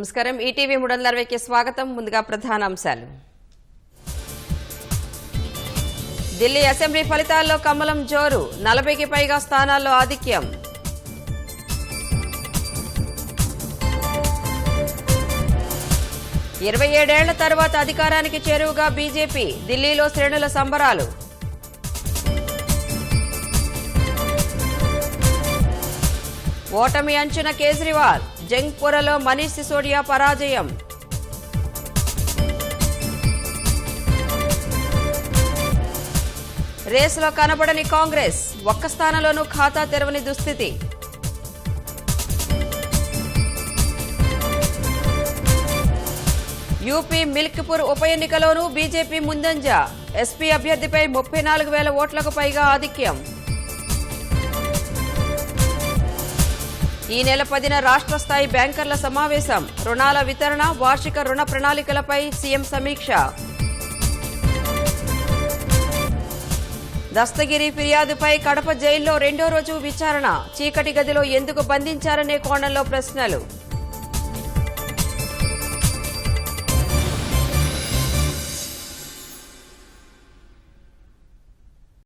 నమస్కారం ఈటీవీ 360కి స్వాగతం ముందుగా ప్రధాన అంశాలు ఢిల్లీ అసెంబ్లీ ఫలితాల్లో కమలం జోరు 40కి పైగా స్థానాల్లో ఆధిక్యం 27 ఏళ్ల తర్వాత అధికారానికి చేరువగా బీజేపీ ఢిల్లీలో శ్రేణుల సంబరాలు ఓటమి అంచున కేజ్రీవాల్ జంగ్పురలో మనీష్ సిసోడియా పరాజయం రేసులో కనబడని కాంగ్రెస్ ఒక్క స్థానంలోనూ ఖాతా తెరవని దుస్థితి యూపీ మిల్క్పూర్ ఉప ఎన్నికలోనూ బీజేపీ ముందంజ ఎస్పీ అభ్యర్థిపై 34,000 ఓట్లకు పైగా ఆధిక్యం ఈ నెల 10న రాష్ట్ర స్థాయి బ్యాంకర్ల సమావేశం రుణాల వితరణ వార్షిక రుణ ప్రణాళికలపై సీఎం సమీక్ష దస్తగిరి ఫిర్యాదుపై కడప జైల్లో రెండో రోజు విచారణ చీకటి గదిలో ఎందుకు బంధించారనే కోణంలో ప్రశ్నలు